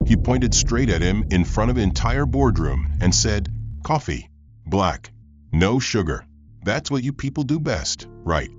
He pointed straight at him in front of the entire boardroom and said, "Coffee. Black. No sugar. That's what you people do best, right?"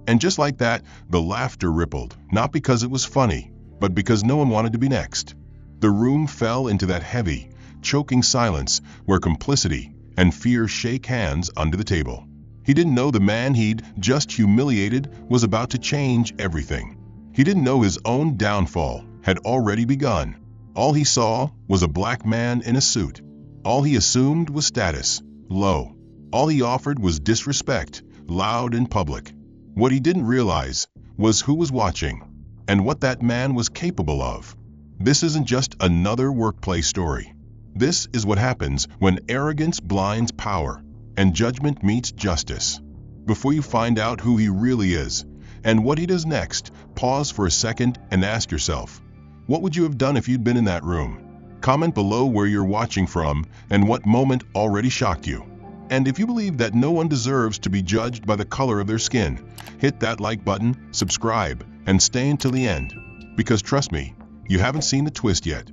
And just like that, the laughter rippled, not because it was funny, but because no one wanted to be next. The room fell into that heavy, choking silence where complicity and fear shake hands under the table. He didn't know the man he'd just humiliated was about to change everything. He didn't know his own downfall had already begun. All he saw was a black man in a suit. All he assumed was status, low. All he offered was disrespect, loud and public. What he didn't realize was who was watching and what that man was capable of. This isn't just another workplace story. This is what happens when arrogance blinds power and judgment meets justice. Before you find out who he really is and what he does next, pause for a second and ask yourself, what would you have done if you'd been in that room? Comment below where you're watching from and what moment already shocked you. And if you believe that no one deserves to be judged by the color of their skin, hit that like button, subscribe, and stay until the end. Because trust me, you haven't seen the twist yet.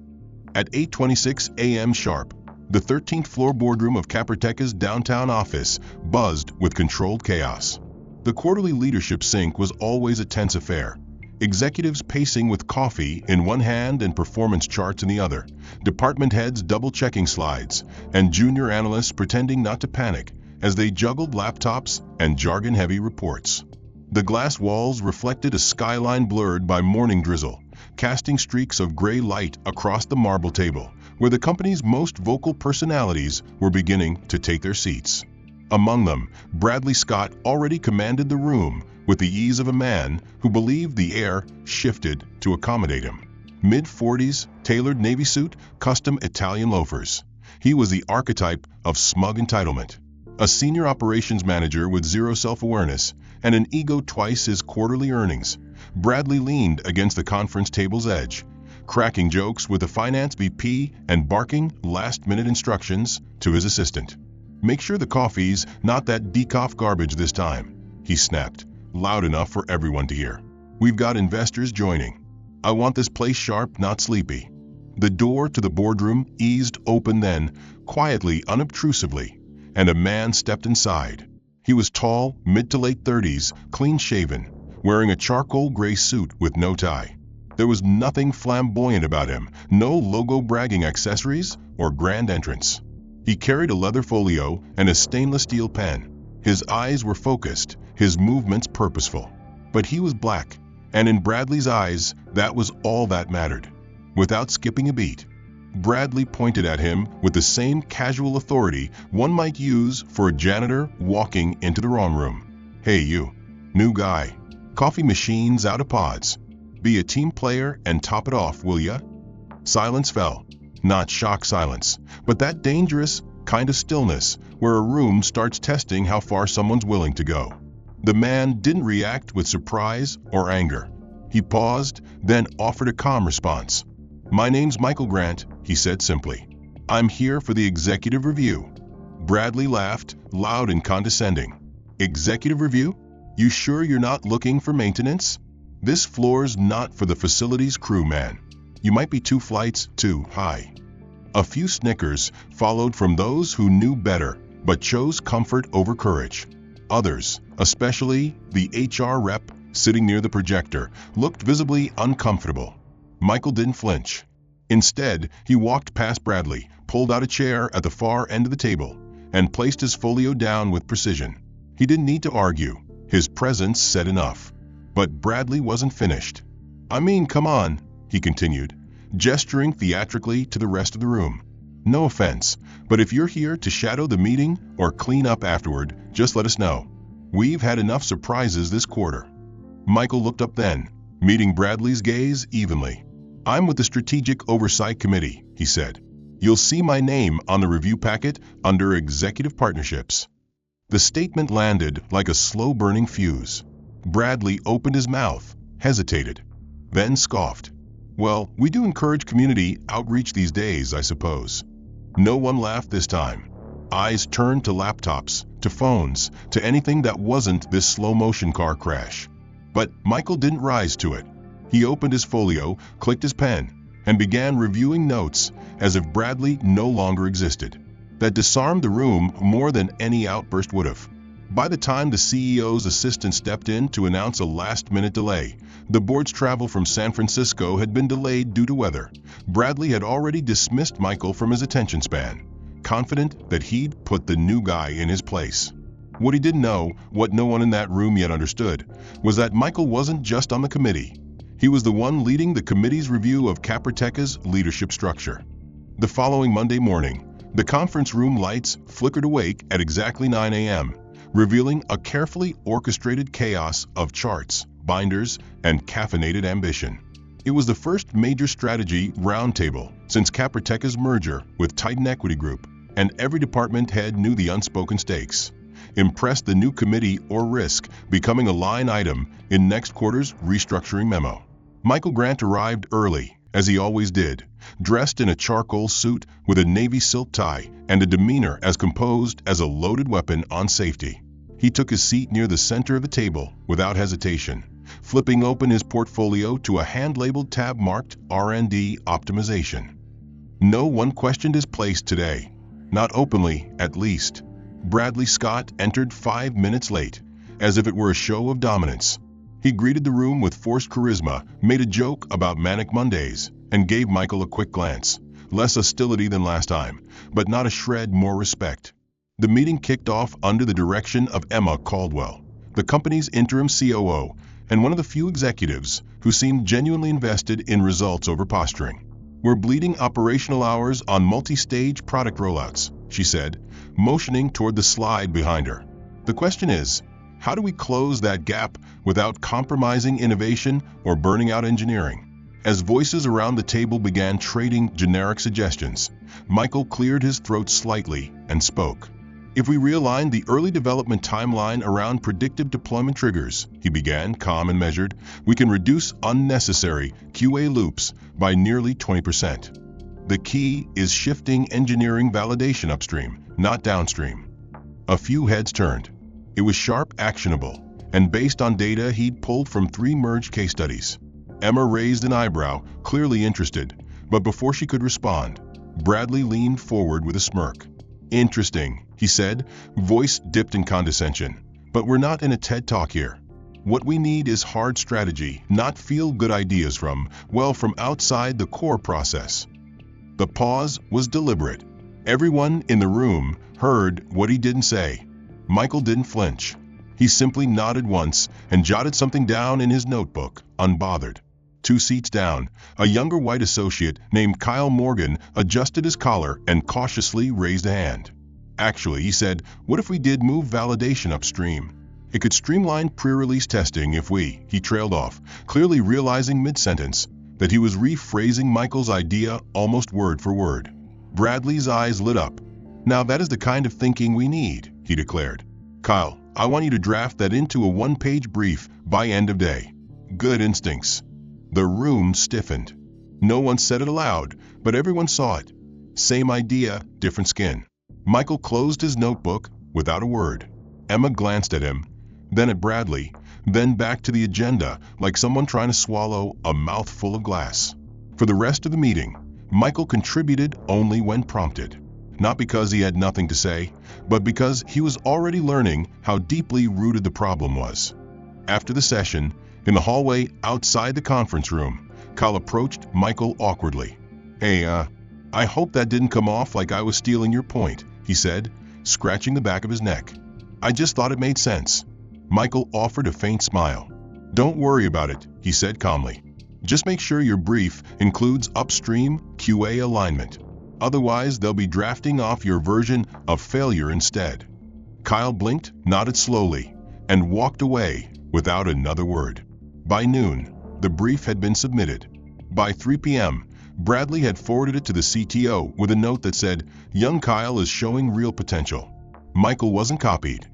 At 8:26 a.m. sharp, the 13th floor boardroom of Caperteca's downtown office buzzed with controlled chaos. The quarterly leadership sync was always a tense affair. Executives pacing with coffee in one hand and performance charts in the other, department heads double-checking slides, and junior analysts pretending not to panic as they juggled laptops and jargon-heavy reports. The glass walls reflected a skyline blurred by morning drizzle, casting streaks of gray light across the marble table, where the company's most vocal personalities were beginning to take their seats. Among them, Bradley Scott already commanded the room with the ease of a man who believed the air shifted to accommodate him. Mid-40s, tailored navy suit, custom Italian loafers. He was the archetype of smug entitlement. A senior operations manager with zero self-awareness and an ego twice his quarterly earnings, Bradley leaned against the conference table's edge, cracking jokes with the finance VP and barking last-minute instructions to his assistant. "Make sure the coffee's not that decaf garbage this time," he snapped, loud enough for everyone to hear. "We've got investors joining. I want this place sharp, not sleepy." The door to the boardroom eased open then, quietly, unobtrusively, and a man stepped inside. He was tall, mid to late 30s, clean-shaven, wearing a charcoal gray suit with no tie. There was nothing flamboyant about him, no logo-bragging accessories or grand entrance. He carried a leather folio and a stainless steel pen. His eyes were focused, his movements purposeful. But he was black, and in Bradley's eyes, that was all that mattered. Without skipping a beat, Bradley pointed at him with the same casual authority one might use for a janitor walking into the wrong room. "Hey you, new guy, coffee machines out of pods. Be a team player and top it off, will ya?" Silence fell. Not shock silence, but that dangerous kind of stillness where a room starts testing how far someone's willing to go. The man didn't react with surprise or anger. He paused, then offered a calm response. "My name's Michael Grant," he said simply. "I'm here for the executive review." Bradley laughed, loud and condescending. "Executive review? You sure you're not looking for maintenance? This floor's not for the facilities crew, man. You might be 2 flights too high." A few snickers followed from those who knew better, but chose comfort over courage. Others, especially the HR rep sitting near the projector, looked visibly uncomfortable. Michael didn't flinch. Instead, he walked past Bradley, pulled out a chair at the far end of the table, and placed his folio down with precision. He didn't need to argue. His presence said enough. But Bradley wasn't finished. "I mean, come on," he continued, gesturing theatrically to the rest of the room. "No offense, but if you're here to shadow the meeting or clean up afterward, just let us know. We've had enough surprises this quarter." Michael looked up then, meeting Bradley's gaze evenly. "I'm with the Strategic Oversight Committee," he said. "You'll see my name on the review packet under Executive Partnerships." The statement landed like a slow-burning fuse. Bradley opened his mouth, hesitated, then scoffed. "Well, we do encourage community outreach these days, I suppose." No one laughed this time. Eyes turned to laptops, to phones, to anything that wasn't this slow-motion car crash. But Michael didn't rise to it. He opened his folio, clicked his pen, and began reviewing notes as if Bradley no longer existed. That disarmed the room more than any outburst would have. By the time the CEO's assistant stepped in to announce a last-minute delay, the board's travel from San Francisco had been delayed due to weather. Bradley had already dismissed Michael from his attention span, confident that he'd put the new guy in his place. What he didn't know, what no one in that room yet understood, was that Michael wasn't just on the committee. He was the one leading the committee's review of Caperteca's leadership structure. The following Monday morning, the conference room lights flickered awake at exactly 9 a.m., revealing a carefully orchestrated chaos of charts, binders, and caffeinated ambition. It was the first major strategy roundtable since Caperteca's merger with Titan Equity Group, and every department head knew the unspoken stakes. Impress the new committee or risk becoming a line item in next quarter's restructuring memo. Michael Grant arrived early, as he always did, dressed in a charcoal suit with a navy silk tie and a demeanor as composed as a loaded weapon on safety. He took his seat near the center of the table without hesitation, flipping open his portfolio to a hand-labeled tab marked R&D Optimization. No one questioned his place today, not openly at least. Bradley Scott entered 5 minutes late, as if it were a show of dominance. He greeted the room with forced charisma, made a joke about Manic Mondays, and gave Michael a quick glance. Less hostility than last time, but not a shred more respect. The meeting kicked off under the direction of Emma Caldwell, the company's interim COO, and one of the few executives who seemed genuinely invested in results over posturing. "We're bleeding operational hours on multi-stage product rollouts," she said, motioning toward the slide behind her. "The question is, how do we close that gap without compromising innovation or burning out engineering?" As voices around the table began trading generic suggestions, Michael cleared his throat slightly and spoke. "If we realign the early development timeline around predictive deployment triggers," he began, calm and measured, "we can reduce unnecessary QA loops by nearly 20%. The key is shifting engineering validation upstream, not downstream." A few heads turned. It was sharp, actionable, and based on data he'd pulled from 3 merged case studies. Emma raised an eyebrow, clearly interested, but before she could respond, Bradley leaned forward with a smirk. "Interesting," he said, voice dipped in condescension. "But we're not in a TED Talk here. What we need is hard strategy, not feel-good ideas from outside the core process." The pause was deliberate. Everyone in the room heard what he didn't say. Michael didn't flinch. He simply nodded once and jotted something down in his notebook, unbothered. 2 seats down, a younger white associate named Kyle Morgan adjusted his collar and cautiously raised a hand. "Actually," he said, "what if we did move validation upstream? It could streamline pre-release testing if we," he trailed off, clearly realizing mid-sentence that he was rephrasing Michael's idea almost word for word. Bradley's eyes lit up. "Now that is the kind of thinking we need," he declared. "Kyle, I want you to draft that into a 1-page brief by end of day." "Good instincts." The room stiffened. No one said it aloud, but everyone saw it. Same idea, different skin. Michael closed his notebook without a word. Emma glanced at him, then at Bradley, then back to the agenda like someone trying to swallow a mouthful of glass. For the rest of the meeting, Michael contributed only when prompted. Not because he had nothing to say, but because he was already learning how deeply rooted the problem was. After the session, in the hallway outside the conference room, Kyle approached Michael awkwardly. "Hey, I hope that didn't come off like I was stealing your point," he said, scratching the back of his neck. "I just thought it made sense." Michael offered a faint smile. "Don't worry about it," he said calmly. "Just make sure your brief includes upstream QA alignment. Otherwise, they'll be drafting off your version of failure instead." Kyle blinked, nodded slowly, and walked away without another word. By noon, the brief had been submitted. By 3 p.m., Bradley had forwarded it to the CTO with a note that said, "Young Kyle is showing real potential." Michael wasn't copied.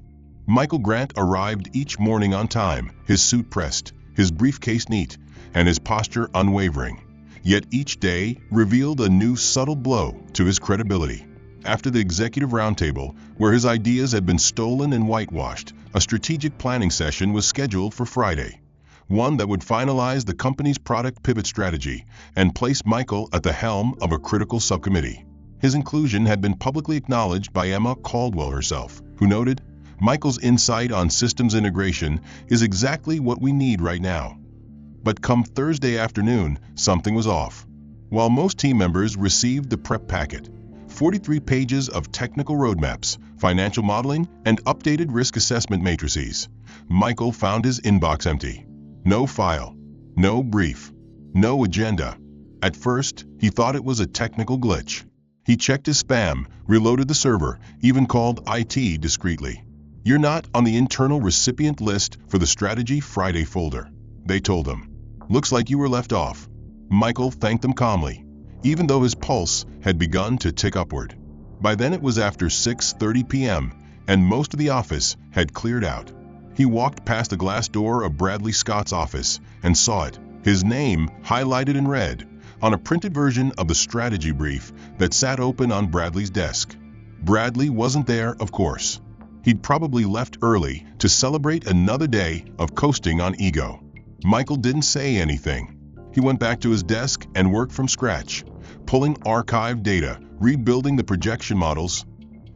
Michael Grant arrived each morning on time, his suit pressed, his briefcase neat, and his posture unwavering. Yet each day revealed a new subtle blow to his credibility. After the executive roundtable, where his ideas had been stolen and whitewashed, a strategic planning session was scheduled for Friday. one that would finalize the company's product pivot strategy and place Michael at the helm of a critical subcommittee. His inclusion had been publicly acknowledged by Emma Caldwell herself, who noted, "Michael's insight on systems integration is exactly what we need right now." But come Thursday afternoon, something was off. While most team members received the prep packet, 43 pages of technical roadmaps, financial modeling, and updated risk assessment matrices, Michael found his inbox empty. No file, no brief, no agenda. At first, he thought it was a technical glitch. He checked his spam, reloaded the server, even called IT discreetly. "You're not on the internal recipient list for the Strategy Friday folder," they told him. "Looks like you were left off." Michael thanked them calmly, even though his pulse had begun to tick upward. By then it was after 6:30 p.m., and most of the office had cleared out. He walked past the glass door of Bradley Scott's office and saw it, his name highlighted in red, on a printed version of the strategy brief that sat open on Bradley's desk. Bradley wasn't there, of course. He'd probably left early to celebrate another day of coasting on ego. Michael didn't say anything. He went back to his desk and worked from scratch, pulling archived data, rebuilding the projection models,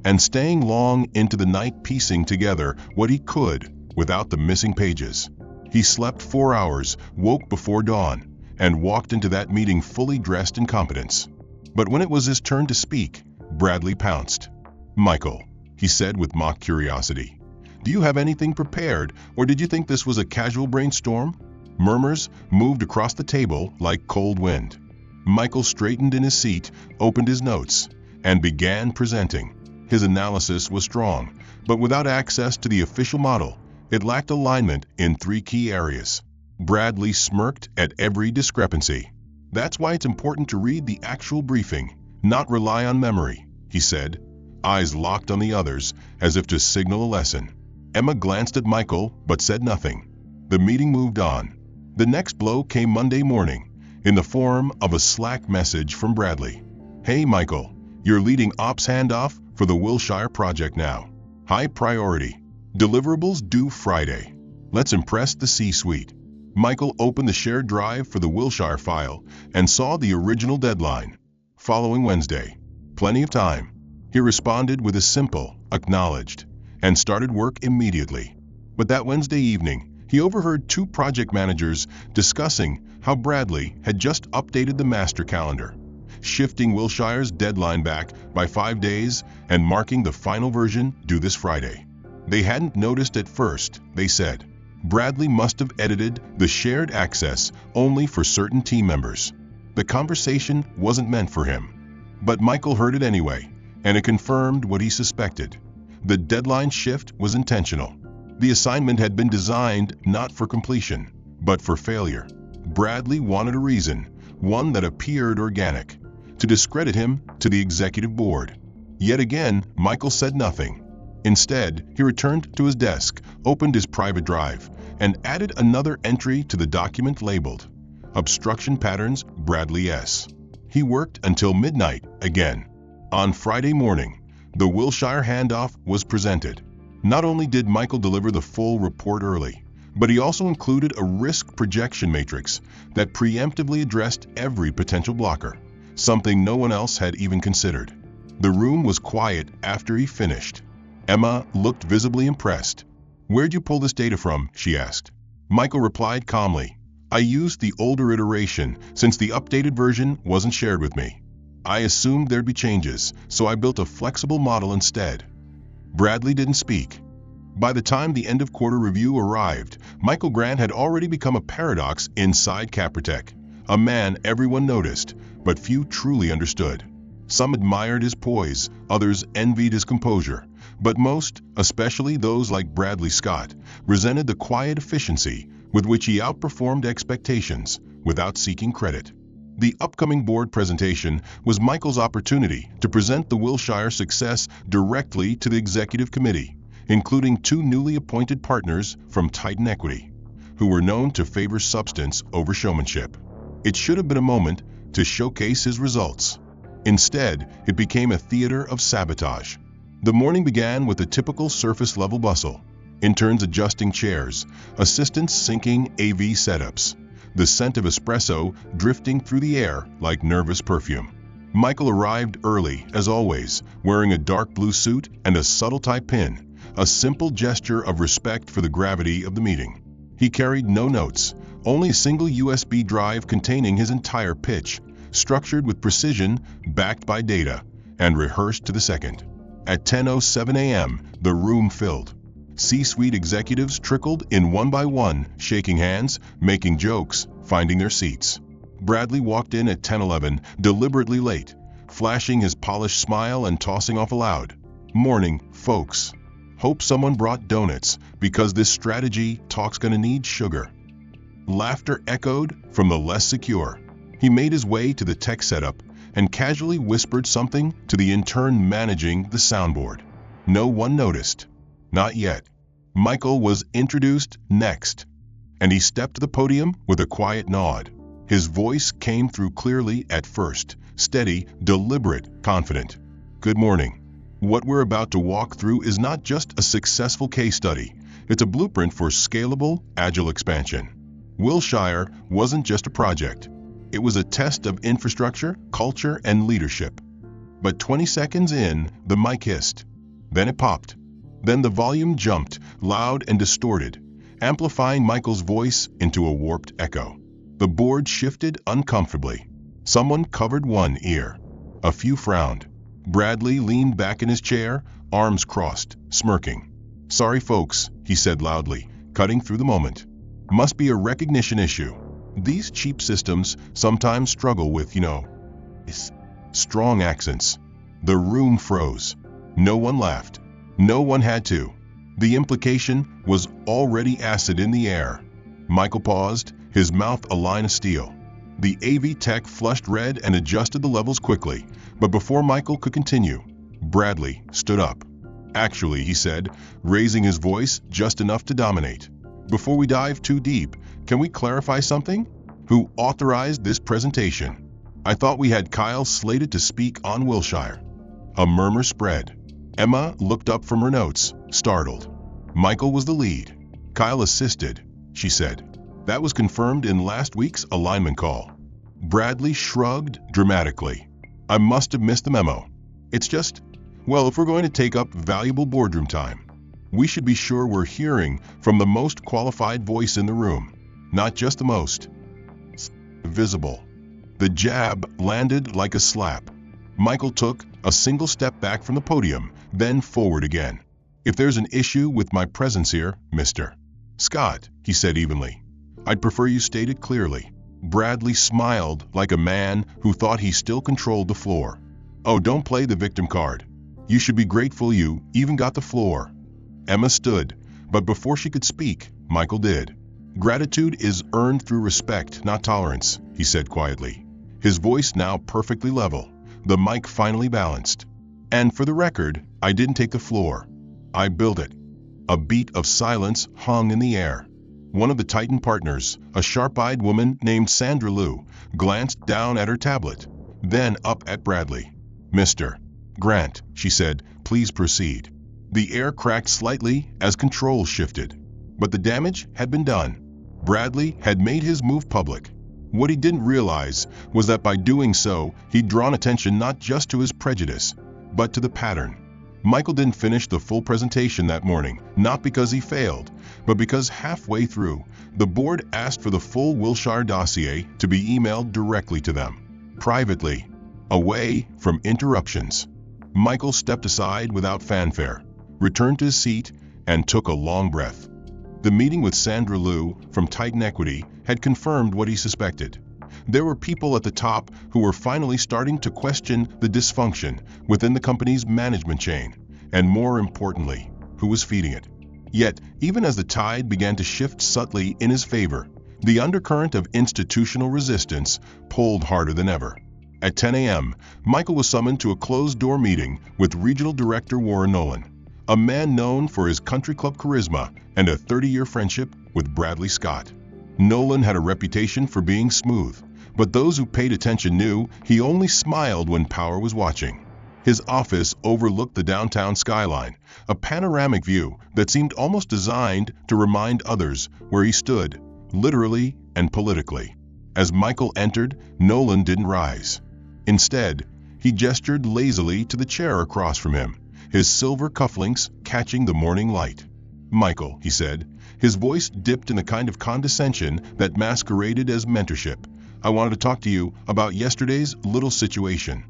and staying long into the night piecing together what he could without the missing pages. He slept 4 hours, woke before dawn, and walked into that meeting fully dressed in competence. But when it was his turn to speak, Bradley pounced. "Michael," he said with mock curiosity, "do you have anything prepared, or did you think this was a casual brainstorm?" Murmurs moved across the table like cold wind. Michael straightened in his seat, opened his notes, and began presenting. His analysis was strong, but without access to the official model, it lacked alignment in 3 key areas. Bradley smirked at every discrepancy. "That's why it's important to read the actual briefing, not rely on memory," he said, eyes locked on the others as if to signal a lesson. Emma glanced at Michael but said nothing. The meeting moved on. The next blow came Monday morning, in the form of a Slack message from Bradley. "Hey Michael, you're leading ops handoff for the Wilshire project now. High priority. Deliverables due Friday. Let's impress the C-suite." Michael opened the shared drive for the Wilshire file and saw the original deadline. Following Wednesday. Plenty of time. He responded with a simple, "Acknowledged," and started work immediately. But that Wednesday evening, he overheard 2 project managers discussing how Bradley had just updated the master calendar, shifting Wilshire's deadline back by 5 days and marking the final version due this Friday. They hadn't noticed at first, they said. Bradley must have edited the shared access only for certain team members. The conversation wasn't meant for him. But Michael heard it anyway, and it confirmed what he suspected. The deadline shift was intentional. The assignment had been designed not for completion, but for failure. Bradley wanted a reason, one that appeared organic, to discredit him to the executive board. Yet again, Michael said nothing. Instead, he returned to his desk, opened his private drive, and added another entry to the document labeled Obstruction Patterns Bradley S. He worked until midnight again. On Friday morning, the Wilshire handoff was presented. Not only did Michael deliver the full report early, but he also included a risk projection matrix that preemptively addressed every potential blocker, something no one else had even considered. The room was quiet after he finished. Emma looked visibly impressed. "Where'd you pull this data from?" she asked. Michael replied calmly, "I used the older iteration since the updated version wasn't shared with me. I assumed there'd be changes, so I built a flexible model instead." Bradley didn't speak. By the time the end-of-quarter review arrived, Michael Grant had already become a paradox inside Caprotech, a man everyone noticed, but few truly understood. Some admired his poise, others envied his composure, but most, especially those like Bradley Scott, resented the quiet efficiency with which he outperformed expectations without seeking credit. The upcoming board presentation was Michael's opportunity to present the Wilshire success directly to the executive committee, including 2 newly appointed partners from Titan Equity, who were known to favor substance over showmanship. It should have been a moment to showcase his results. Instead, it became a theater of sabotage. The morning began with the typical surface-level bustle. Interns adjusting chairs, assistants syncing AV setups, the scent of espresso drifting through the air like nervous perfume. Michael arrived early, as always, wearing a dark blue suit and a subtle tie pin, a simple gesture of respect for the gravity of the meeting. He carried no notes, only a single USB drive containing his entire pitch, structured with precision, backed by data, and rehearsed to the second. At 10:07 a.m., the room filled. C-suite executives trickled in one by one, shaking hands, making jokes, finding their seats. Bradley walked in at 10:11, deliberately late, flashing his polished smile and tossing off aloud, "Morning, folks. Hope someone brought donuts, because this strategy talk's gonna need sugar." Laughter echoed from the less secure. He made his way to the tech setup and casually whispered something to the intern managing the soundboard. No one noticed. Not yet. Michael was introduced next, and he stepped to the podium with a quiet nod. His voice came through clearly at first, steady, deliberate, confident. "Good morning. What we're about to walk through is not just a successful case study. It's a blueprint for scalable, agile expansion. Wilshire wasn't just a project. It was a test of infrastructure, culture, and leadership." But 20 seconds in, the mic hissed. Then it popped. Then the volume jumped, loud and distorted, amplifying Michael's voice into a warped echo. The board shifted uncomfortably. Someone covered one ear. A few frowned. Bradley leaned back in his chair, arms crossed, smirking. "Sorry, folks," he said loudly, cutting through the moment. "Must be a recognition issue. These cheap systems sometimes struggle with, strong accents." The room froze. No one laughed. No one had to. The implication was already acid in the air. Michael paused, his mouth a line of steel. The AV tech flushed red and adjusted the levels quickly, but before Michael could continue, Bradley stood up. "Actually," he said, raising his voice just enough to dominate, "before we dive too deep, can we clarify something? Who authorized this presentation? I thought we had Kyle slated to speak on Wilshire." A murmur spread. Emma looked up from her notes, startled. "Michael was the lead. Kyle assisted," she said. "That was confirmed in last week's alignment call." Bradley shrugged dramatically. "I must have missed the memo. It's just, well, if we're going to take up valuable boardroom time, we should be sure we're hearing from the most qualified voice in the room, not just the most visible." The jab landed like a slap. Michael took a single step back from the podium, then forward again. "If there's an issue with my presence here, Mr. Scott," he said evenly, "I'd prefer you state it clearly." Bradley smiled like a man who thought he still controlled the floor. "Oh, don't play the victim card. You should be grateful you even got the floor." Emma stood, but before she could speak, Michael did. "Gratitude is earned through respect, not tolerance," he said quietly, his voice now perfectly level, the mic finally balanced. "And for the record, I didn't take the floor. I built it." A beat of silence hung in the air. One of the Titan partners, a sharp-eyed woman named Sandra Liu, glanced down at her tablet, then up at Bradley. "Mr. Grant," she said, "please proceed." The air cracked slightly as controls shifted. But the damage had been done. Bradley had made his move public. What he didn't realize was that by doing so, he'd drawn attention not just to his prejudice, but to the pattern. Michael didn't finish the full presentation that morning, not because he failed, but because halfway through, the board asked for the full Wilshire dossier to be emailed directly to them, privately, away from interruptions. Michael stepped aside without fanfare, returned to his seat, and took a long breath. The meeting with Sandra Liu from Titan Equity had confirmed what he suspected. There were people at the top who were finally starting to question the dysfunction within the company's management chain, and more importantly, who was feeding it. Yet, even as the tide began to shift subtly in his favor, the undercurrent of institutional resistance pulled harder than ever. At 10 a.m., Michael was summoned to a closed-door meeting with Regional Director Warren Nolan, a man known for his country club charisma and a 30-year friendship with Bradley Scott. Nolan had a reputation for being smooth, but those who paid attention knew he only smiled when power was watching. His office overlooked the downtown skyline, a panoramic view that seemed almost designed to remind others where he stood, literally and politically. As Michael entered, Nolan didn't rise. Instead, he gestured lazily to the chair across from him, his silver cufflinks catching the morning light. "Michael," he said, his voice dipped in a kind of condescension that masqueraded as mentorship, "I wanted to talk to you about yesterday's little situation."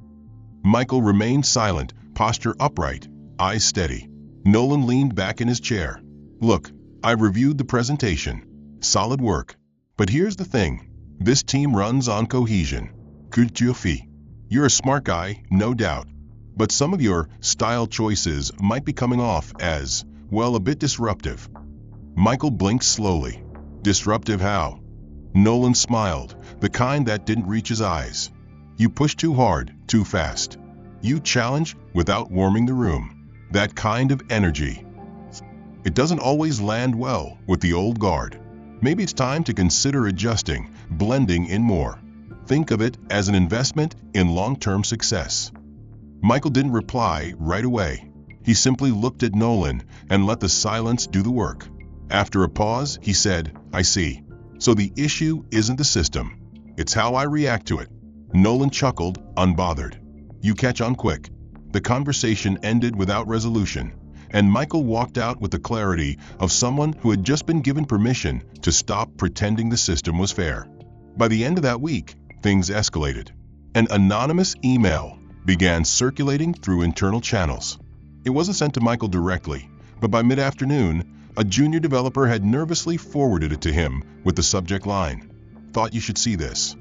Michael remained silent, posture upright, eyes steady. Nolan leaned back in his chair. "Look, I've reviewed the presentation. Solid work. But here's the thing. This team runs on cohesion. Culture fit. You're a smart guy, no doubt. But some of your style choices might be coming off as, well, a bit disruptive." Michael blinked slowly. "Disruptive how?" Nolan smiled, the kind that didn't reach his eyes. "You push too hard, too fast. You challenge without warming the room. That kind of energy. It doesn't always land well with the old guard. Maybe it's time to consider adjusting, blending in more. Think of it as an investment in long-term success." Michael didn't reply right away. He simply looked at Nolan and let the silence do the work. After a pause, he said, "I see. So the issue isn't the system. It's how I react to it." Nolan chuckled, unbothered. "You catch on quick." The conversation ended without resolution, and Michael walked out with the clarity of someone who had just been given permission to stop pretending the system was fair. By the end of that week, things escalated. An anonymous email began circulating through internal channels. It wasn't sent to Michael directly, but by mid-afternoon, a junior developer had nervously forwarded it to him with the subject line, "Thought you should see this."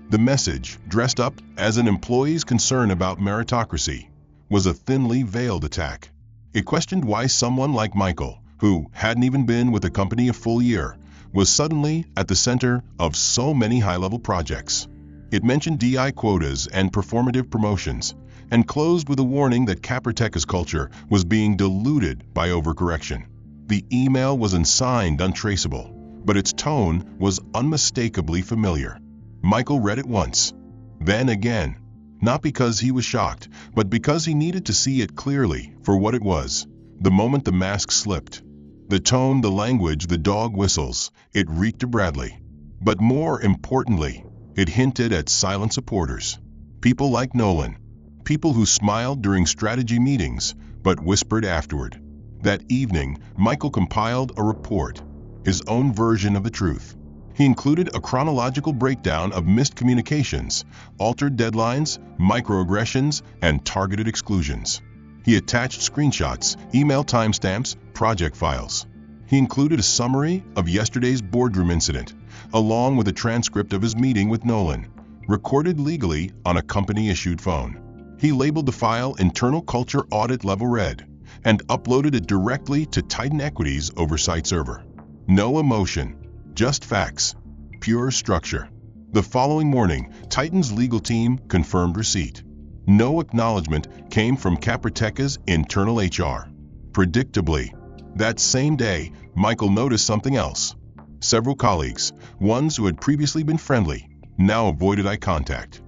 The message, dressed up as an employee's concern about meritocracy, was a thinly veiled attack. It questioned why someone like Michael, who hadn't even been with the company a full year, was suddenly at the center of so many high-level projects. It mentioned DI quotas and performative promotions, and closed with a warning that Caperteca's culture was being diluted by overcorrection. The email was unsigned, untraceable, but its tone was unmistakably familiar. Michael read it once, then again, not because he was shocked, but because he needed to see it clearly for what it was. The moment the mask slipped, the tone, the language, the dog whistles, it reeked of Bradley. But more importantly, it hinted at silent supporters. People like Nolan. People who smiled during strategy meetings, but whispered afterward. That evening, Michael compiled a report, his own version of the truth. He included a chronological breakdown of missed communications, altered deadlines, microaggressions, and targeted exclusions. He attached screenshots, email timestamps, project files. He included a summary of yesterday's boardroom incident, along with a transcript of his meeting with Nolan, recorded legally on a company-issued phone. He labeled the file Internal Culture Audit Level Red and uploaded it directly to Titan Equity's oversight server. No emotion, just facts, pure structure. The following morning, Titan's legal team confirmed receipt. No acknowledgement came from Caperteca's internal HR. Predictably, that same day, Michael noticed something else. Several colleagues, ones who had previously been friendly, now avoided eye contact.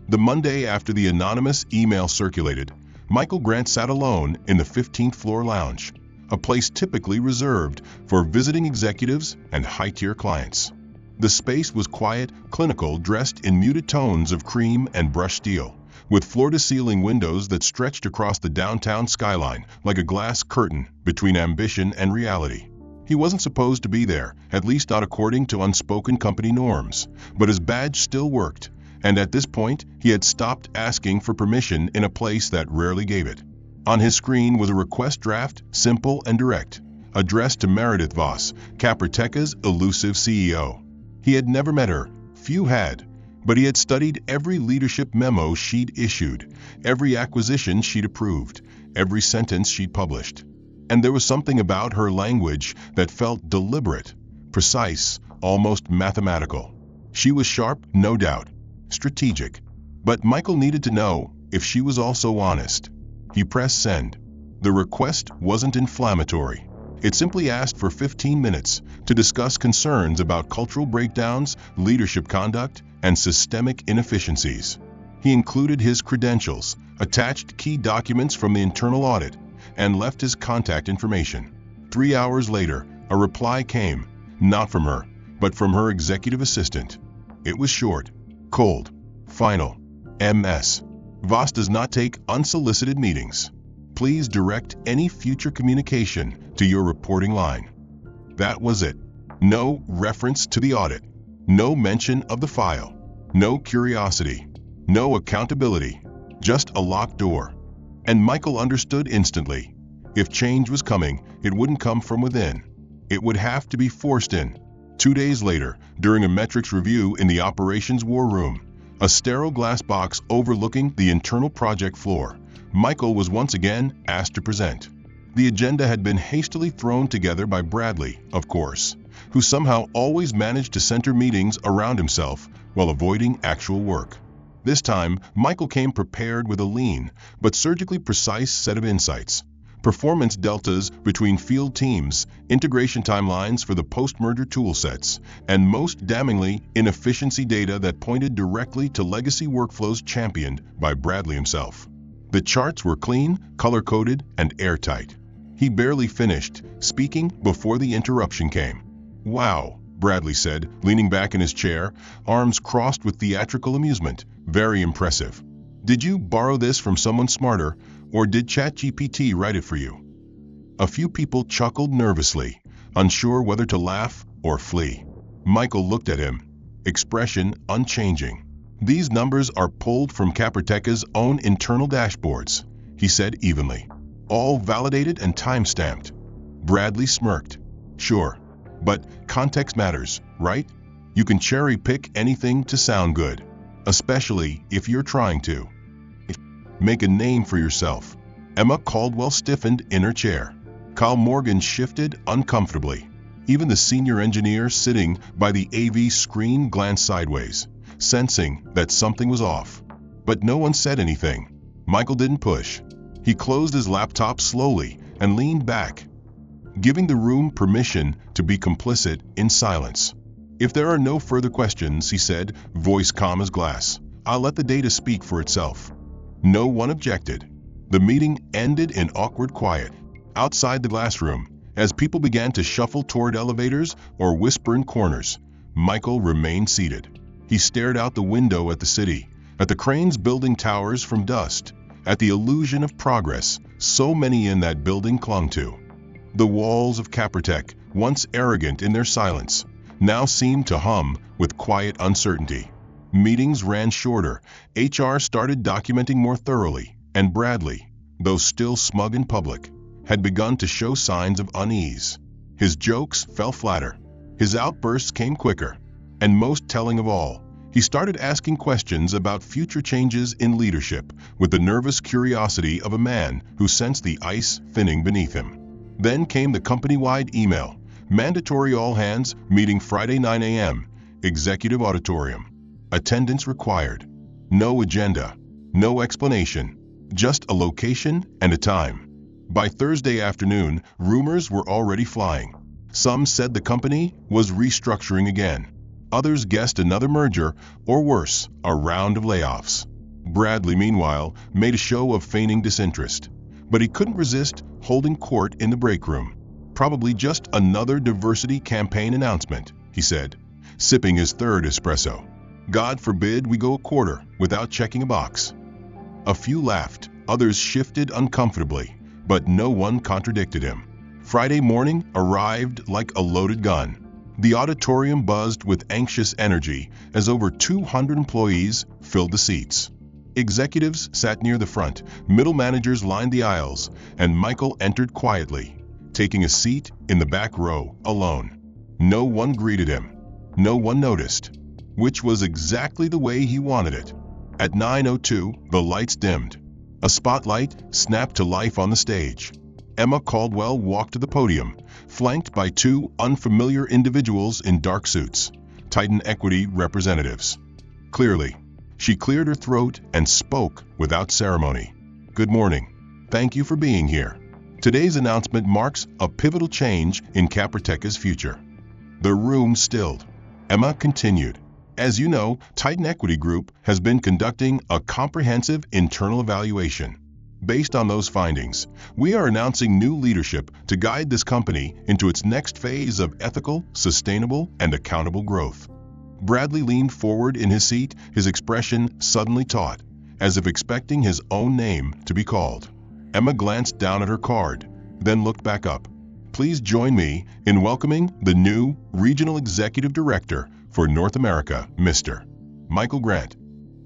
The Monday after the anonymous email circulated, Michael Grant sat alone in the 15th floor lounge, a place typically reserved for visiting executives and high-tier clients. The space was quiet, clinical, dressed in muted tones of cream and brushed steel, with floor-to-ceiling windows that stretched across the downtown skyline like a glass curtain between ambition and reality. He wasn't supposed to be there, at least not according to unspoken company norms, but his badge still worked, and at this point he had stopped asking for permission in a place that rarely gave it. On his screen was a request draft, simple and direct, addressed to Meredith Voss, Caperteca's elusive CEO. He had never met her, few had, but he had studied every leadership memo she'd issued, every acquisition she'd approved, every sentence she'd published. And there was something about her language that felt deliberate, precise, almost mathematical. She was sharp, no doubt, strategic, but Michael needed to know if she was also honest. He pressed send. The request wasn't inflammatory. It simply asked for 15 minutes to discuss concerns about cultural breakdowns, leadership conduct, and systemic inefficiencies. He included his credentials, attached key documents from the internal audit, and left his contact information. 3 hours later, a reply came, not from her, but from her executive assistant. It was short, cold, final. MS. Wacth does not take unsolicited meetings. Please direct any future communication to your reporting line. That was it. No reference to the audit. No mention of the file. No curiosity. No accountability. Just a locked door. And Michael understood instantly. If change was coming, it wouldn't come from within. It would have to be forced in. 2 days later, during a metrics review in the operations war room, a sterile glass box overlooking the internal project floor, Michael was once again asked to present. The agenda had been hastily thrown together by Bradley, of course, who somehow always managed to center meetings around himself while avoiding actual work. This time, Michael came prepared with a lean but surgically precise set of insights. Performance deltas between field teams, integration timelines for the post-merger toolsets, and most damningly, inefficiency data that pointed directly to legacy workflows championed by Bradley himself. The charts were clean, color-coded, and airtight. He barely finished speaking before the interruption came. "Wow," Bradley said, leaning back in his chair, arms crossed with theatrical amusement. "Very impressive. Did you borrow this from someone smarter, or did ChatGPT write it for you?" A few people chuckled nervously, unsure whether to laugh or flee. Michael looked at him, expression unchanging. "These numbers are pulled from Caperteca's own internal dashboards," he said evenly. "All validated and time-stamped." Bradley smirked. "Sure, but context matters, right? You can cherry-pick anything to sound good, especially if you're trying to make a name for yourself." Emma Caldwell stiffened in her chair. Kyle Morgan shifted uncomfortably. Even the senior engineer sitting by the AV screen glanced sideways, sensing that something was off. But no one said anything. Michael didn't push. He closed his laptop slowly and leaned back, giving the room permission to be complicit in silence. "If there are no further questions," he said, voice calm as glass, "I'll let the data speak for itself." No one objected. The meeting ended in awkward quiet. Outside the glass room, as people began to shuffle toward elevators or whisper in corners, Michael remained seated. He stared out the window at the city, at the cranes building towers from dust, at the illusion of progress so many in that building clung to. The walls of Capertec, once arrogant in their silence, now seemed to hum with quiet uncertainty. Meetings ran shorter, HR started documenting more thoroughly, and Bradley, though still smug in public, had begun to show signs of unease. His jokes fell flatter. His outbursts came quicker. And most telling of all, he started asking questions about future changes in leadership with the nervous curiosity of a man who sensed the ice thinning beneath him. Then came the company-wide email, mandatory all-hands meeting Friday 9 a.m., executive auditorium. Attendance required. No agenda, no explanation, just a location and a time. By Thursday afternoon, rumors were already flying. Some said the company was restructuring again. Others guessed another merger, or worse, a round of layoffs. Bradley, meanwhile, made a show of feigning disinterest. But he couldn't resist holding court in the break room. "Probably just another diversity campaign announcement," he said, sipping his third espresso. "God forbid we go a quarter without checking a box." A few laughed, others shifted uncomfortably, but no one contradicted him. Friday morning arrived like a loaded gun. The auditorium buzzed with anxious energy as over 200 employees filled the seats. Executives sat near the front, middle managers lined the aisles, and Michael entered quietly, taking a seat in the back row, alone. No one greeted him. No one noticed, which was exactly the way he wanted it. At 9:02, the lights dimmed. A spotlight snapped to life on the stage. Emma Caldwell walked to the podium, flanked by two unfamiliar individuals in dark suits, Titan Equity representatives. Clearly, she cleared her throat and spoke without ceremony. "Good morning. Thank you for being here. Today's announcement marks a pivotal change in Caperteca's future." The room stilled. Emma continued, As you know, Titan Equity Group has been conducting a comprehensive internal evaluation. Based on those findings, we are announcing new leadership to guide this company into its next phase of ethical, sustainable, and accountable growth. Bradley leaned forward in his seat, his expression suddenly taut, as if expecting his own name to be called. Emma glanced down at her card, then looked back up. Please join me in welcoming the new Regional Executive Director for North America, Mr. Michael Grant.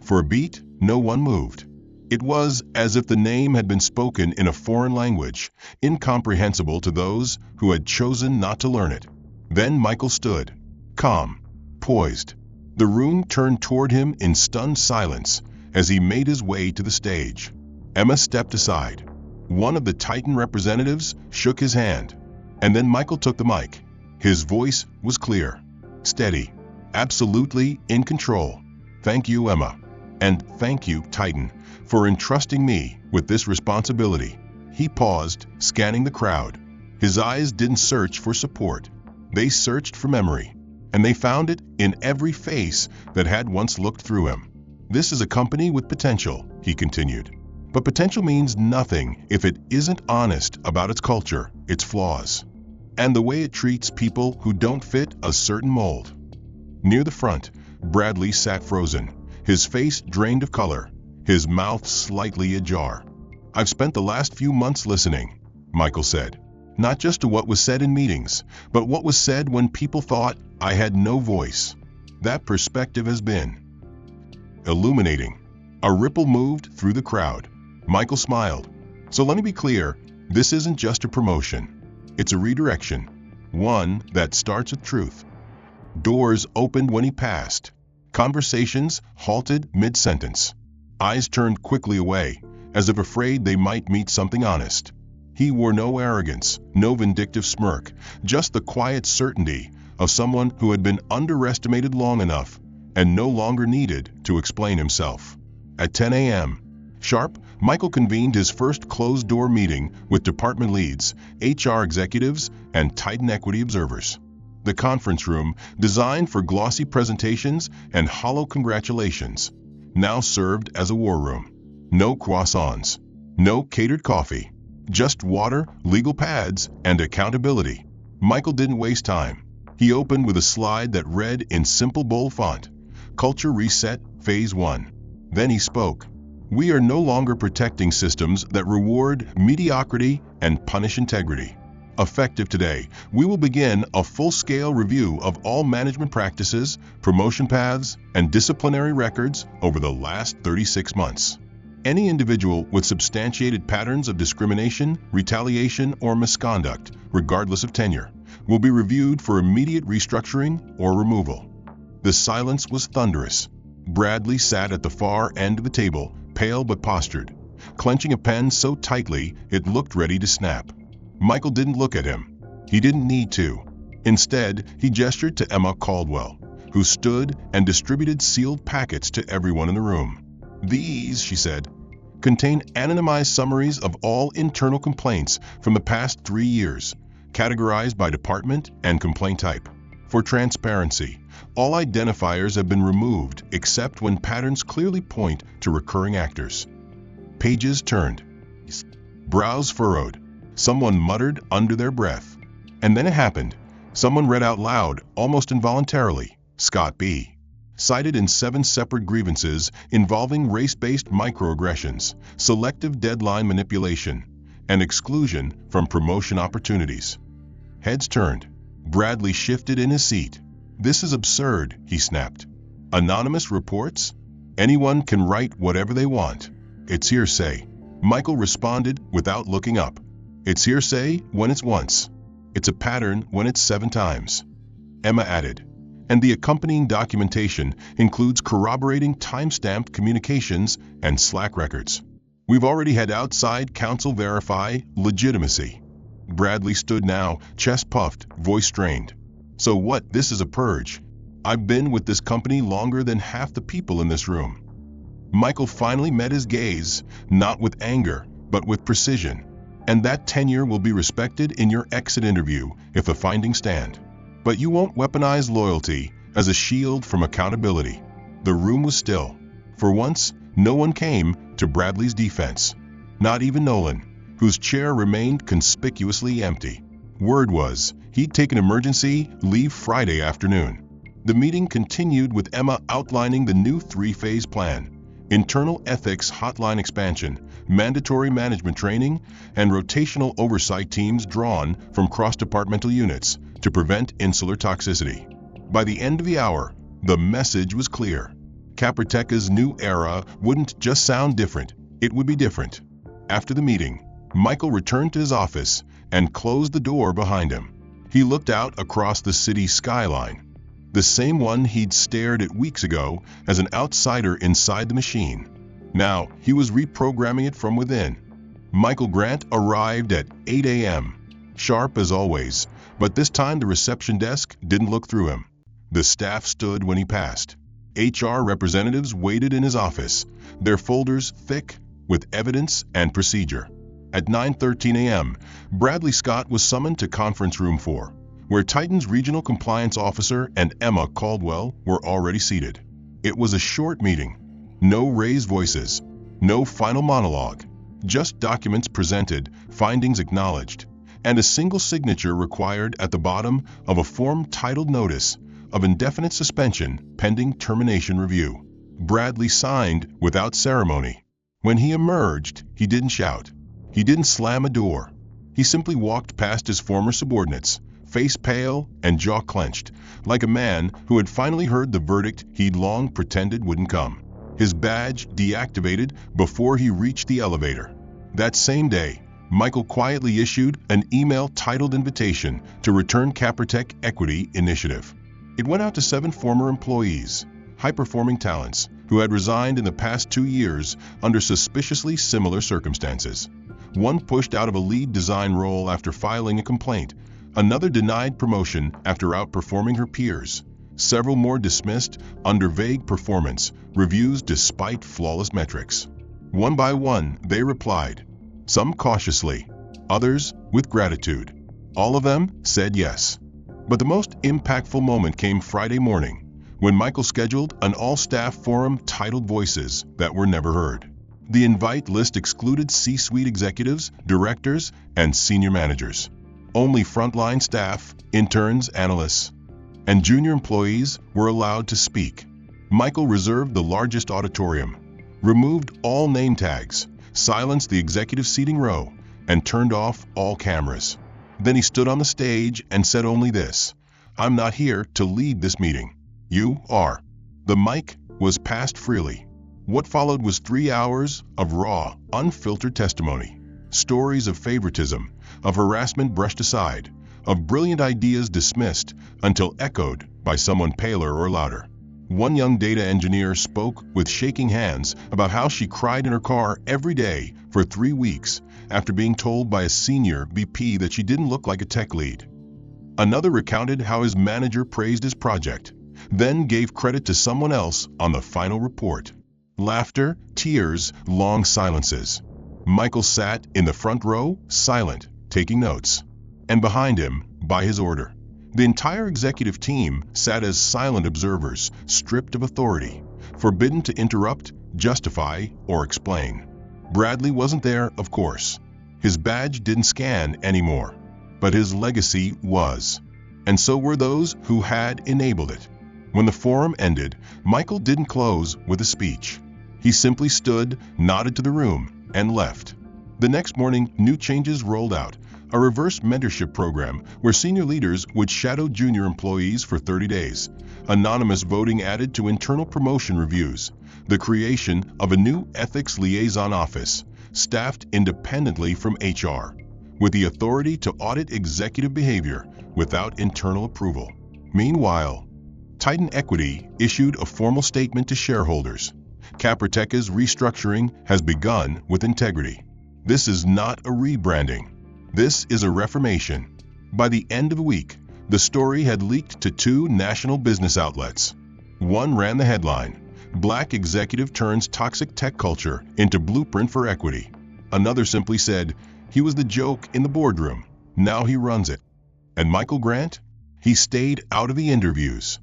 For a beat, no one moved. It was as if the name had been spoken in a foreign language, incomprehensible to those who had chosen not to learn it. Then Michael stood, calm, poised. The room turned toward him in stunned silence as he made his way to the stage. Emma stepped aside. One of the Titan representatives shook his hand, and then Michael took the mic. His voice was clear, steady, absolutely in control. Thank you, Emma. And thank you, Titan, for entrusting me with this responsibility. He paused, scanning the crowd. His eyes didn't search for support. They searched for memory, and they found it in every face that had once looked through him. This is a company with potential, he continued. But potential means nothing if it isn't honest about its culture, its flaws, and the way it treats people who don't fit a certain mold. Near the front, Bradley sat frozen, his face drained of color, his mouth slightly ajar. I've spent the last few months listening, Michael said, not just to what was said in meetings, but what was said when people thought I had no voice. That perspective has been illuminating. A ripple moved through the crowd. Michael smiled. So let me be clear, this isn't just a promotion. It's a redirection, one that starts with truth. Doors opened when he passed. Conversations halted mid-sentence. Eyes turned quickly away, as if afraid they might meet something honest. He wore no arrogance, no vindictive smirk, just the quiet certainty of someone who had been underestimated long enough and no longer needed to explain himself. At 10 a.m. sharp, Michael convened his first closed-door meeting with department leads, HR executives, and Titan Equity observers. The conference room, designed for glossy presentations and hollow congratulations, now served as a war room. No croissants, no catered coffee, just water, legal pads, and accountability. Michael didn't waste time. He opened with a slide that read in simple bold font, Culture Reset, Phase 1. Then he spoke. We are no longer protecting systems that reward mediocrity and punish integrity. Effective today, we will begin a full-scale review of all management practices, promotion paths, and disciplinary records over the last 36 months. Any individual with substantiated patterns of discrimination, retaliation, or misconduct, regardless of tenure, will be reviewed for immediate restructuring or removal. The silence was thunderous. Bradley sat at the far end of the table, pale but postured, clenching a pen so tightly it looked ready to snap. Michael didn't look at him. He didn't need to. Instead, he gestured to Emma Caldwell, who stood and distributed sealed packets to everyone in the room. These, she said, contain anonymized summaries of all internal complaints from the past 3 years, categorized by department and complaint type. For transparency, all identifiers have been removed except when patterns clearly point to recurring actors. Pages turned. Brows furrowed. Someone muttered under their breath. And then it happened. Someone read out loud, almost involuntarily, Scott B. cited in 7 separate grievances involving race-based microaggressions, selective deadline manipulation, and exclusion from promotion opportunities. Heads turned. Bradley shifted in his seat. This is absurd, he snapped. Anonymous reports? Anyone can write whatever they want. It's hearsay. Michael responded without looking up. It's hearsay when it's once. It's a pattern when it's 7 times. Emma added, and the accompanying documentation includes corroborating time-stamped communications and Slack records. We've already had outside counsel verify legitimacy. Bradley stood now, chest puffed, voice strained. So what? This is a purge. I've been with this company longer than half the people in this room. Michael finally met his gaze, not with anger, but with precision. And that tenure will be respected in your exit interview if the findings stand. But you won't weaponize loyalty, as a shield from accountability. The room was still. For once, no one came to Bradley's defense. Not even Nolan, whose chair remained conspicuously empty. Word was, he'd taken emergency leave Friday afternoon. The meeting continued with Emma outlining the new three-phase plan: internal ethics hotline expansion, mandatory management training, and rotational oversight teams drawn from cross-departmental units to prevent insular toxicity. By the end of the hour, the message was clear. Caperteca's new era wouldn't just sound different, it would be different. After the meeting, Michael returned to his office and closed the door behind him. He looked out across the city skyline, the same one he'd stared at weeks ago as an outsider inside the machine. Now he was reprogramming it from within. Michael Grant arrived at 8 a.m., sharp as always, but this time the reception desk didn't look through him. The staff stood when he passed. HR representatives waited in his office, their folders thick with evidence and procedure. At 9:13 a.m., Bradley Scott was summoned to Conference Room 4, where Titan's Regional Compliance Officer and Emma Caldwell were already seated. It was a short meeting. No raised voices, no final monologue, just documents presented, findings acknowledged, and a single signature required at the bottom of a form titled Notice of Indefinite Suspension Pending Termination Review. Bradley signed without ceremony. When he emerged, he didn't shout. He didn't slam a door. He simply walked past his former subordinates, face pale and jaw clenched, like a man who had finally heard the verdict he'd long pretended wouldn't come. His badge deactivated before he reached the elevator. That same day, Michael quietly issued an email titled Invitation to Return Capertec Equity Initiative. It went out to 7 former employees, high-performing talents, who had resigned in the past 2 years under suspiciously similar circumstances. One pushed out of a lead design role after filing a complaint. Another denied promotion after outperforming her peers. Several more dismissed under vague performance reviews despite flawless metrics. One by one, they replied. Some cautiously, others with gratitude. All of them said yes. But the most impactful moment came Friday morning, when Michael scheduled an all-staff forum titled Voices That Were Never Heard. The invite list excluded C-suite executives, directors, and senior managers. Only frontline staff, interns, analysts, and junior employees were allowed to speak. Michael reserved the largest auditorium, removed all name tags, silenced the executive seating row, and turned off all cameras. Then he stood on the stage and said only this: "I'm not here to lead this meeting. You are." The mic was passed freely. What followed was 3 hours of raw, unfiltered testimony. Stories of favoritism, of harassment brushed aside, of brilliant ideas dismissed until echoed by someone paler or louder. One young data engineer spoke with shaking hands about how she cried in her car every day for 3 weeks after being told by a senior VP that she didn't look like a tech lead. Another recounted how his manager praised his project, then gave credit to someone else on the final report. Laughter, tears, long silences. Michael sat in the front row, silent, taking notes. And behind him, by his order, the entire executive team sat as silent observers, stripped of authority, forbidden to interrupt, justify, or explain. Bradley wasn't there, of course. His badge didn't scan anymore, but his legacy was. And so were those who had enabled it. When the forum ended, Michael didn't close with a speech. He simply stood, nodded to the room, and left. The next morning, new changes rolled out. A reverse mentorship program where senior leaders would shadow junior employees for 30 days. Anonymous voting added to internal promotion reviews. The creation of a new ethics liaison office, staffed independently from HR, with the authority to audit executive behavior without internal approval. Meanwhile, Titan Equity issued a formal statement to shareholders. Caperteca's restructuring has begun with integrity. This is not a rebranding. This is a reformation. By the end of a week, the story had leaked to 2 national business outlets. One ran the headline, "Black Executive Turns Toxic Tech Culture into Blueprint for Equity." Another simply said, "He was the joke in the boardroom. Now he runs it." And Michael Grant? He stayed out of the interviews.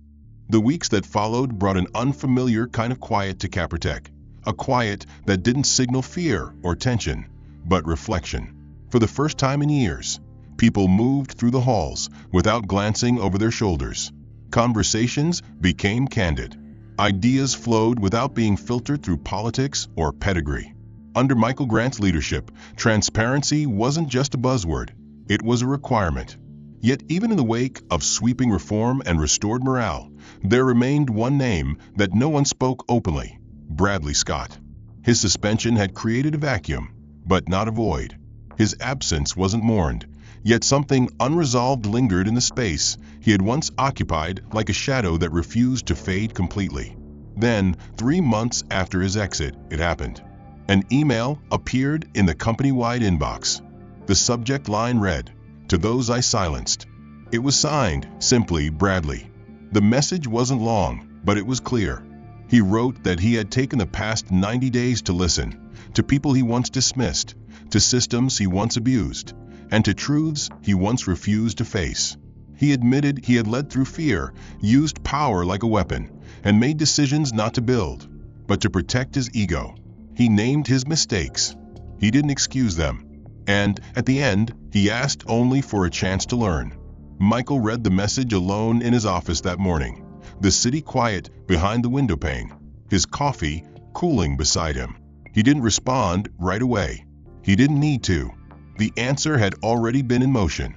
The weeks that followed brought an unfamiliar kind of quiet to Capratech, a quiet that didn't signal fear or tension, but reflection. For the first time in years, people moved through the halls without glancing over their shoulders. Conversations became candid. Ideas flowed without being filtered through politics or pedigree. Under Michael Grant's leadership, transparency wasn't just a buzzword, it was a requirement. Yet even in the wake of sweeping reform and restored morale, there remained one name that no one spoke openly: Bradley Scott. His suspension had created a vacuum, but not a void. His absence wasn't mourned, yet something unresolved lingered in the space he had once occupied, like a shadow that refused to fade completely. Then, 3 months after his exit, it happened. An email appeared in the company-wide inbox. The subject line read, "To those I silenced." It was signed simply Bradley. The message wasn't long, but it was clear. He wrote that he had taken the past 90 days to listen, to people he once dismissed, to systems he once abused, and to truths he once refused to face. He admitted he had led through fear, used power like a weapon, and made decisions not to build, but to protect his ego. He named his mistakes. He didn't excuse them. And, at the end, he asked only for a chance to learn. Michael read the message alone in his office that morning, the city quiet behind the window pane, his coffee cooling beside him. He didn't respond right away. He didn't need to. The answer had already been in motion.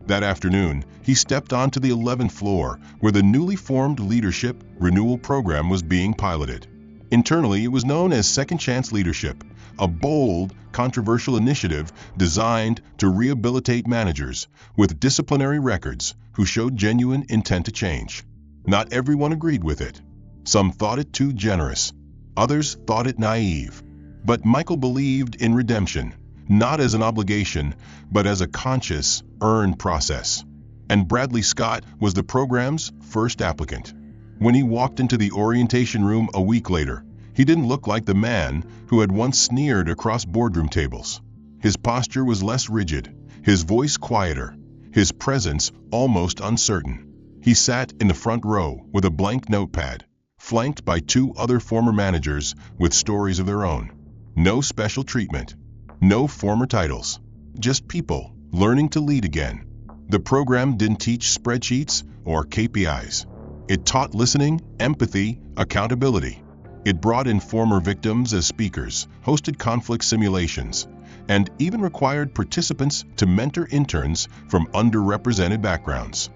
That afternoon, he stepped onto the 11th floor where the newly formed Leadership Renewal Program was being piloted. Internally, it was known as Second Chance Leadership, a bold, controversial initiative designed to rehabilitate managers with disciplinary records who showed genuine intent to change. Not everyone agreed with it. Some thought it too generous. Others thought it naive. But Michael believed in redemption, not as an obligation, but as a conscious, earned process. And Bradley Scott was the program's first applicant. When he walked into the orientation room a week later, he didn't look like the man who had once sneered across boardroom tables. His posture was less rigid, his voice quieter, his presence almost uncertain. He sat in the front row with a blank notepad, flanked by 2 other former managers with stories of their own. No special treatment, no former titles, just people learning to lead again. The program didn't teach spreadsheets or KPIs. It taught listening, empathy, accountability. It brought in former victims as speakers, hosted conflict simulations, and even required participants to mentor interns from underrepresented backgrounds.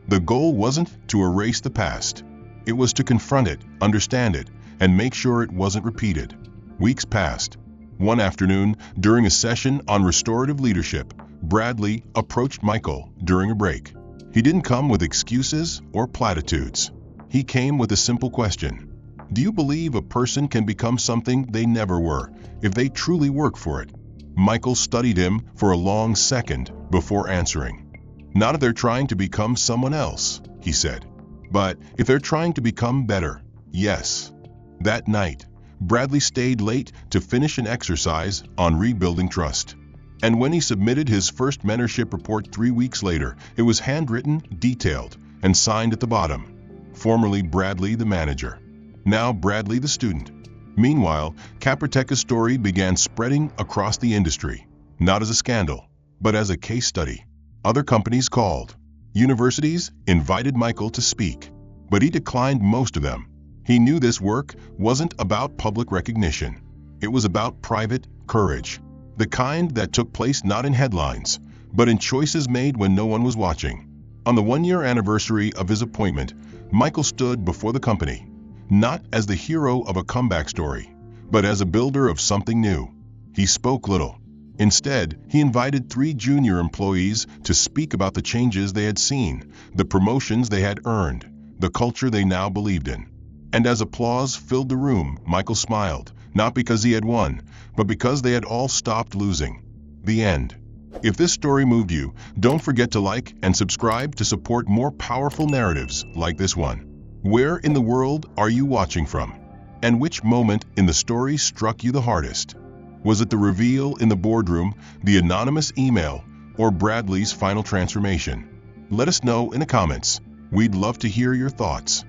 The goal wasn't to erase the past. It was to confront it, understand it, and make sure it wasn't repeated. Weeks passed. One afternoon, during a session on restorative leadership, Bradley approached Michael during a break. He didn't come with excuses or platitudes. He came with a simple question. Do you believe a person can become something they never were if they truly work for it? Michael studied him for a long second before answering. Not if they're trying to become someone else, he said, but if they're trying to become better, yes. That night, Bradley stayed late to finish an exercise on rebuilding trust. And when he submitted his first mentorship report 3 weeks later, it was handwritten, detailed, and signed at the bottom. Formerly Bradley the manager, now Bradley the student. Meanwhile, Capratech's story began spreading across the industry, not as a scandal, but as a case study. Other companies called. Universities invited Michael to speak, but he declined most of them. He knew this work wasn't about public recognition. It was about private courage, the kind that took place not in headlines, but in choices made when no one was watching. On the 1-year anniversary of his appointment, Michael stood before the company, not as the hero of a comeback story, but as a builder of something new. He spoke little. Instead, he invited 3 junior employees to speak about the changes they had seen, the promotions they had earned, the culture they now believed in. And as applause filled the room, Michael smiled, not because he had won, but because they had all stopped losing. The end. If this story moved you, don't forget to like and subscribe to support more powerful narratives like this one. Where in the world are you watching from? And which moment in the story struck you the hardest? Was it the reveal in the boardroom, the anonymous email, or Bradley's final transformation? Let us know in the comments. We'd love to hear your thoughts.